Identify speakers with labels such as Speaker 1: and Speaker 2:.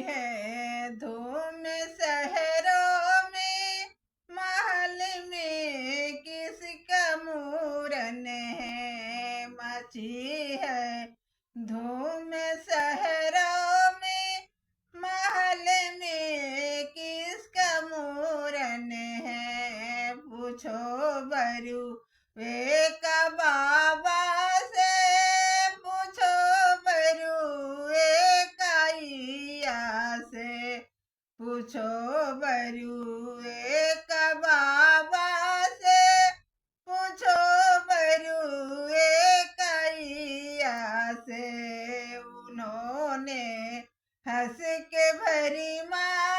Speaker 1: है धूम शहरों में, महल में किसका मूरन है। मची है धूम शहरों में, महल में किसका मूरन है। पूछो बरू वे का बाबा से, पूछो बरुए का ईया से, पूछो बरुए का बाबा से, पूछो बरुए का ईया से। उन्होंने हंस के भरी माँ